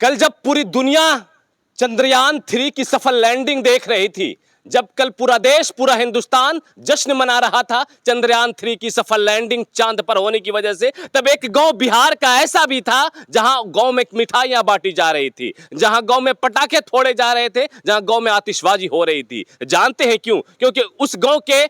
कल जब पूरी दुनिया चंद्रयान-3 की सफल लैंडिंग देख रही थी, जब कल पूरा देश, पूरा हिंदुस्तान जश्न मना रहा था चंद्रयान-3 की सफल लैंडिंग चांद पर होने की वजह से, तब एक गांव बिहार का ऐसा भी था जहां गांव में मिठाइयां बांटी जा रही थी, जहां गांव में पटाखे फोड़े जा रहे थे, जहां गांव में आतिशबाजी हो रही थी। जानते हैं क्यों? क्योंकि उस गांव के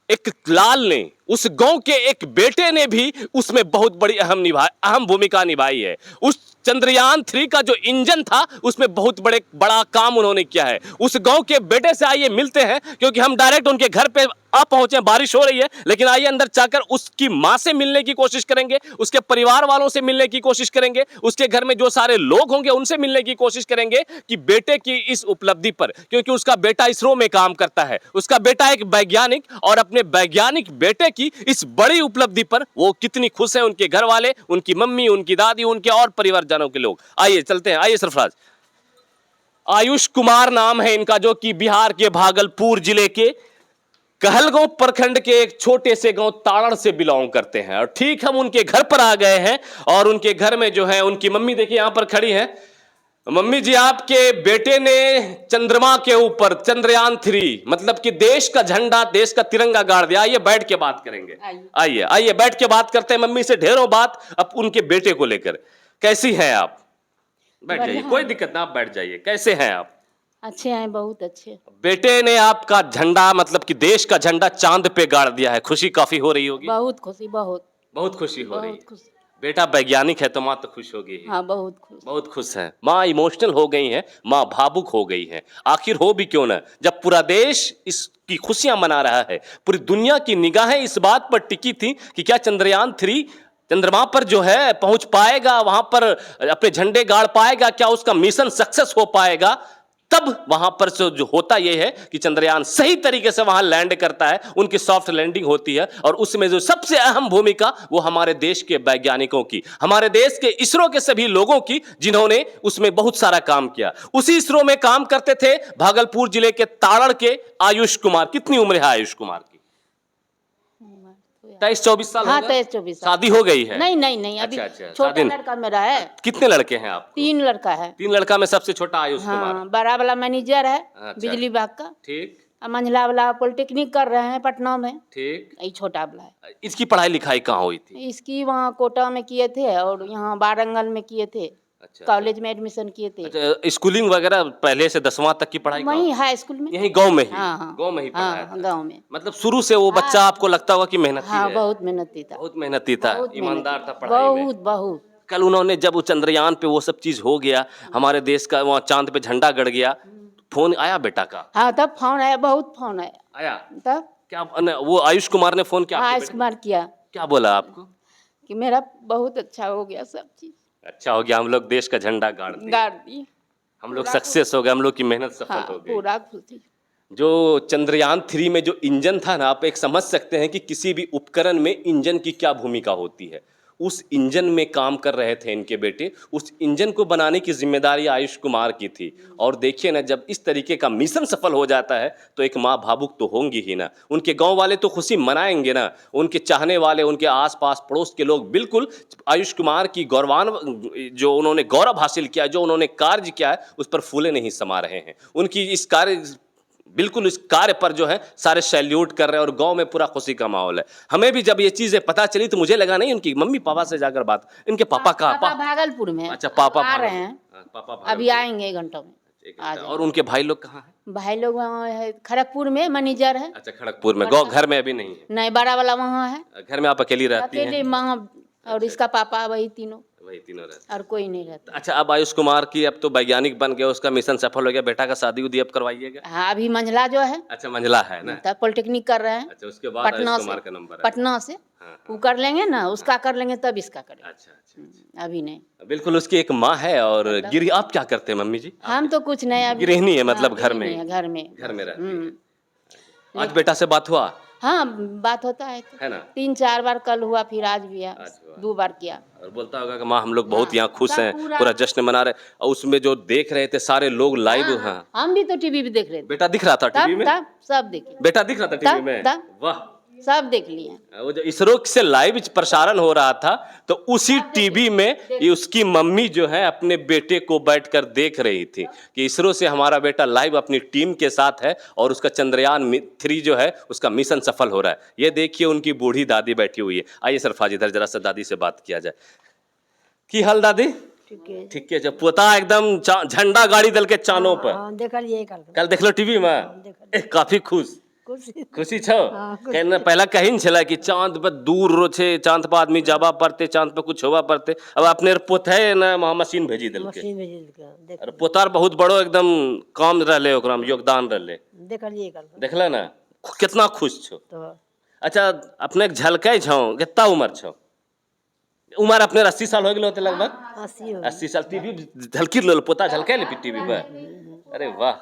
एक लाल ने, उस गांव के एक बेटे ने भी उसमें बहुत बड़ी अहम भूमिका निभाई है। उस चंद्रयान-3 का जो इंजन था उसमें बहुत बड़ा काम उन्होंने किया है। उस गांव के बेटे से आइए मिलते हैं, क्योंकि हम डायरेक्ट उनके घर पे आ पहुंचे। बारिश हो रही है, लेकिन आइए अंदर जाकर उसकी मां से मिलने की कोशिश करेंगे, उसके परिवार वालों से मिलने की कोशिश करेंगे, उसके घर में जो सारे लोग होंगे उनसे मिलने की कोशिश करेंगे कि बेटे की इस उपलब्धि पर, क्योंकि उसका बेटा इसरो में काम करता है, उसका बेटा एक वैज्ञानिक, और अपने वैज्ञानिक बेटे की इस बड़ी उपलब्धि पर वो कितनी खुश है, उनके घर वाले, उनकी मम्मी, उनकी दादी, उनके और परिवारजनों के लोग। आइए चलते हैं, आइए सरफराज। आयुष कुमार नाम है इनका, जो कि बिहार के भागलपुर जिले के कहलगांव प्रखंड के एक छोटे से गांव ताड़ड़ से बिलोंग करते हैं। और ठीक हम उनके घर पर आ गए हैं, और उनके घर में जो है उनकी मम्मी देखिए यहां पर खड़ी है। मम्मी जी, आपके बेटे ने चंद्रमा के ऊपर चंद्रयान-3 मतलब कि देश का झंडा, देश का तिरंगा गाड़ दिया। आइए बैठ के बात करेंगे, आइए आइए बैठ के बात करते हैं मम्मी से, ढेरों बात अब उनके बेटे को लेकर। कैसी हैं आप? बैठ जाइए, कोई दिक्कत ना, आप बैठ जाइए। कैसे हैं आप? अच्छे हैं, बहुत अच्छे। बेटे ने आपका झंडा मतलब कि देश का झंडा चांद पे गाड़ दिया है, खुशी काफी हो रही होगी? बहुत खुशी, बहुत बहुत खुशी हो रही है। बहुत खुशी। बेटा वैज्ञानिक है तो माँ तो खुश हो गई है। हाँ, बहुत खुश। बहुत खुश है माँ, इमोशनल हो गई हैं, माँ भावुक हो गई हैं। आखिर हो भी क्यों ना, जब पूरा देश इसकी खुशियां मना रहा है, पूरी दुनिया की निगाहें इस बात पर टिकी थी कि क्या चंद्रयान-3 चंद्रमा पर जो है पहुंच पाएगा, वहां पर अपने झंडे गाड़ पाएगा, क्या उसका मिशन सक्सेस हो पाएगा। तब वहां पर जो होता यह है कि चंद्रयान सही तरीके से वहां लैंड करता है, उनकी सॉफ्ट लैंडिंग होती है, और उसमें जो सबसे अहम भूमिका वो हमारे देश के वैज्ञानिकों की, हमारे देश के इसरो के सभी लोगों की, जिन्होंने उसमें बहुत सारा काम किया। उसी इसरो में काम करते थे भागलपुर जिले के ताड़ड़ के आयुष कुमार। कितनी उम्र है आयुष कुमार की? 23-24 साल? हाँ, 23-24 साल। शादी हो गई है? नहीं नहीं नहीं, अभी छोटा लड़का मेरा है। कितने लड़के हैं आप? 3 लड़का है। 3 लड़का में सबसे छोटा आयुष कुमार। हाँ, बड़ा वाला मैनेजर है बिजली विभाग का। ठीक। मंझला वाला पॉलिटेक्निक कर रहे हैं पटना में। ठीक। ये छोटा वाला है। इसकी पढ़ाई लिखाई कहाँ हुई थी? इसकी वहाँ कोटा में किए थे, और यहाँ वारंगल में किए थे। अच्छा, कॉलेज में एडमिशन किए थे। अच्छा, स्कूलिंग वगैरह पहले से 10वां तक की पढ़ाई वहीं हाई स्कूल में, यही गांव में ही? हाँ हाँ, गांव में ही पढ़ाया था। गांव में। मतलब शुरू से वो बच्चा आपको लगता होगा कि मेहनती है? हाँ, बहुत मेहनती था। बहुत मेहनती था, ईमानदार था पढ़ाई में? बहुत बहुत। कल उन्होंने जब वो चंद्रयान पे वो सब चीज हो गया, हमारे देश का वहाँ चांद पे झंडा गड़ गया, फोन आया बेटा का? हाँ, तब फोन आया, बहुत फोन आया। तब क्या वो आयुष कुमार ने फोन किया? आयुष कुमार किया। क्या बोला आपको? कि मेरा बहुत अच्छा हो गया, सब चीज अच्छा हो गया, हम लोग देश का झंडा गाड़ दिए, हम लोग सक्सेस हो गए, हम लोग की मेहनत सफल हो गई। पूरा खुशी। जो चंद्रयान-3 में जो इंजन था ना, आप एक समझ सकते हैं कि किसी भी उपकरण में इंजन की क्या भूमिका होती है। उस इंजन में काम कर रहे थे इनके बेटे, उस इंजन को बनाने की जिम्मेदारी आयुष कुमार की थी। और देखिए ना, जब इस तरीके का मिशन सफल हो जाता है तो एक माँ भावुक तो होंगी ही ना, उनके गांव वाले तो खुशी मनाएंगे ना, उनके चाहने वाले, उनके आसपास पड़ोस के लोग बिल्कुल आयुष कुमार की जो उन्होंने गौरव हासिल किया, जो उन्होंने कार्य किया है, उस पर फूले नहीं समा रहे हैं। उनकी इस बिल्कुल इस कार्य पर जो है सारे सैल्यूट कर रहे हैं, और गांव में पूरा खुशी का माहौल है। हमें भी जब ये चीजें पता चली तो मुझे लगा नहीं, उनकी मम्मी पापा से जाकर बात, इनके पापा का भागलपुर में। अच्छा, पापा आ रहे हैं, पापा अभी आएंगे 1 घंटा में। और उनके भाई लोग कहाँ हैं? भाई लोग वहाँ है, खड़गपुर में मैनेजर है। अच्छा, खड़गपुर में। गाँव घर में अभी नहीं है? नहीं, बड़ा वाला वहाँ है। घर में आप अकेली रहती हैं? अकेले माँ और इसका पापा, वही तीनों रहते, और कोई नहीं रहता। अच्छा, अब आयुष कुमार की अब तो वैज्ञानिक बन गया, उसका मिशन सफल हो गया, बेटा का शादी उदी अब करवाइएगा? हाँ, अभी मंझला जो है। अच्छा, मंझला है ना, तब पॉलिटेक्निक कर रहे हैं। अच्छा, उसके बाद पटना आयुष से, कुमार का नंबर है। पटना से वो कर लेंगे ना, उसका कर लेंगे तब इसका करेंगे। अच्छा, अभी नहीं। बिल्कुल, उसकी एक माँ है। और आप क्या करते हैं मम्मी जी? हम तो कुछ नहीं, अभी गृहिणी है, मतलब घर में रहती है। आज बेटा से बात हुआ? हाँ, बात होता है ना? 3-4 बार कल हुआ, फिर आज भी 2 बार किया। और बोलता होगा कि माँ हम लोग बहुत यहाँ खुश हैं, पूरा जश्न मना रहे। और उसमें जो देख रहे थे सारे लोग लाइव। हम भी तो टीवी भी देख रहे थे। बेटा दिख रहा था टीवी में? सब देखे। बेटा दिख रहा था टीवी में? वाह, सब देख लिए। वो जो इसरो से लाइव प्रसारण हो रहा था तो उसी टीवी में ये उसकी मम्मी जो है अपने बेटे को बैठकर देख रही थी कि इसरो से हमारा बेटा लाइव अपनी टीम के साथ है और उसका चंद्रयान 3 जो है उसका मिशन सफल हो रहा है। ये देखिए उनकी बूढ़ी दादी बैठी हुई है। आइए सरफराज इधर जरा सा दादी से बात किया जाए। की हाल दादी? ठीक है। जब पोता एकदम झंडा गाड़ी दल के चानों पर देखलिए कल देख लो टीवी में काफी खुशी छो कहना पहला कहीं छला कि चांद पर दूर रो छे, चांद पर आदमी जाबा पड़ते, चांद पर कुछ होवा पड़ते। अब अपने पोता है ना वहाँ मशीन भेजी दिल के और पोतार बहुत बड़ो एकदम काम रहले ओकरा में योगदान रहले। देखला ना कितना खुश छो। अच्छा अपने झलकै छो कितना उम्र छो? उम्र अपने 80 साल हो गए होते लगभग 80 साल। टीवी झलकी लो पोता झलकै ले टीवी पर। अरे वाह,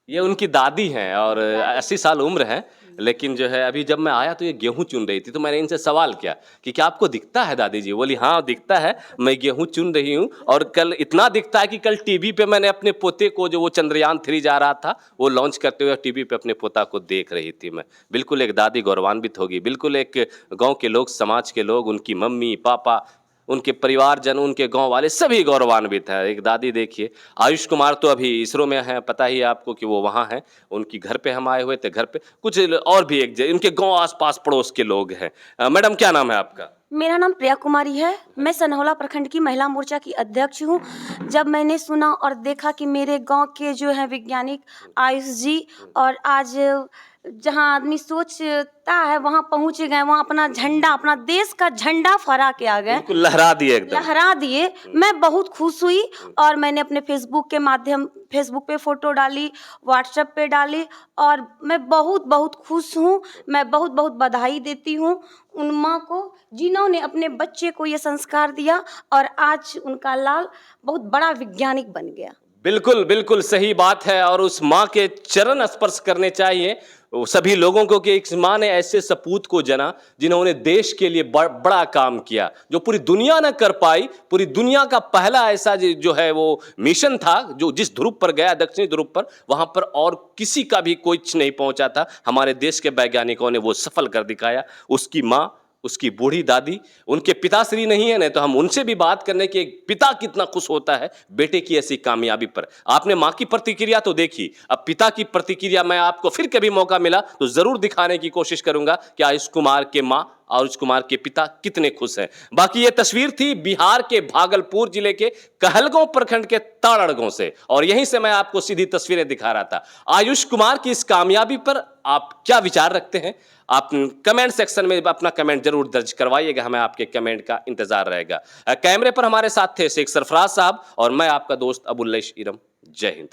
ये उनकी दादी हैं और 80 साल उम्र है। लेकिन जो है अभी जब मैं आया तो ये गेहूं चुन रही थी तो मैंने इनसे सवाल किया कि क्या आपको दिखता है दादी जी? बोली हाँ दिखता है, मैं गेहूं चुन रही हूँ। और कल इतना दिखता है कि कल टीवी पे मैंने अपने पोते को जो वो चंद्रयान 3 जा रहा था वो लॉन्च करते हुए टीवी पे अपने पोता को देख रही थी मैं। बिल्कुल एक दादी गौरवान्वित होगी, बिल्कुल एक गाँव के लोग, समाज के लोग, उनकी मम्मी पापा, उनके परिवारजन, उनके गांव वाले सभी गौरवान्वित हैं। एक दादी देखिए। आयुष कुमार तो अभी इसरो में हैं, पता ही है आपको कि वो वहाँ हैं। उनकी घर पे हम आए हुए थे, घर पे कुछ और भी एक उनके गांव आसपास पड़ोस के लोग हैं। मैडम क्या नाम है आपका? मेरा नाम प्रिया कुमारी है। मैं सनहौला प्रखंड की महिला मोर्चा की अध्यक्ष हूँ। जब मैंने सुना और देखा कि मेरे गांव के जो है वैज्ञानिक आयुष जी और आज जहां आदमी सोचता है वहां पहुंच गए, वहां अपना झंडा, अपना देश का झंडा फहरा के आ गए, लहरा दिए, एकदम लहरा दिए। मैं बहुत खुश हुई और मैंने अपने फेसबुक पे फोटो डाली, व्हाट्सएप पे डाली और मैं बहुत खुश हूँ। मैं बहुत बधाई देती हूँ उन माँ को जिन्होंने अपने बच्चे को ये संस्कार दिया और आज उनका लाल बहुत बड़ा वैज्ञानिक बन गया। बिल्कुल सही बात है और उस माँ के चरण स्पर्श करने चाहिए सभी लोगों को कि एक माँ ने ऐसे सपूत को जना जिन्होंने देश के लिए बड़ा काम किया, जो पूरी दुनिया न कर पाई। पूरी दुनिया का पहला ऐसा जो है वो मिशन था जो जिस ध्रुव पर गया, दक्षिणी ध्रुव पर, वहां पर और किसी का भी कुछ नहीं पहुंचा था। हमारे देश के वैज्ञानिकों ने वो सफल कर दिखाया। उसकी माँ, उसकी बूढ़ी दादी, उनके पिताश्री नहीं है ना तो हम उनसे भी बात करने कि पिता कितना खुश होता है बेटे की ऐसी कामयाबी पर। आपने माँ की प्रतिक्रिया तो देखी, अब पिता की प्रतिक्रिया मैं आपको फिर कभी मौका मिला तो जरूर दिखाने की कोशिश करूंगा कि आयुष कुमार के माँ, आयुष कुमार के पिता कितने खुश हैं। बाकी ये तस्वीर थी बिहार के भागलपुर जिले के कहलगांव प्रखंड के ताड़ड़ गांव से और यहीं से मैं आपको सीधी तस्वीरें दिखा रहा था। आयुष कुमार की इस कामयाबी पर आप क्या विचार रखते हैं? आप कमेंट सेक्शन में अपना कमेंट जरूर दर्ज करवाइएगा, हमें आपके कमेंट का इंतजार रहेगा। कैमरे पर हमारे साथ थे शेख सरफराज साहब और मैं आपका दोस्त अबुल लैश इरम। जय हिंद।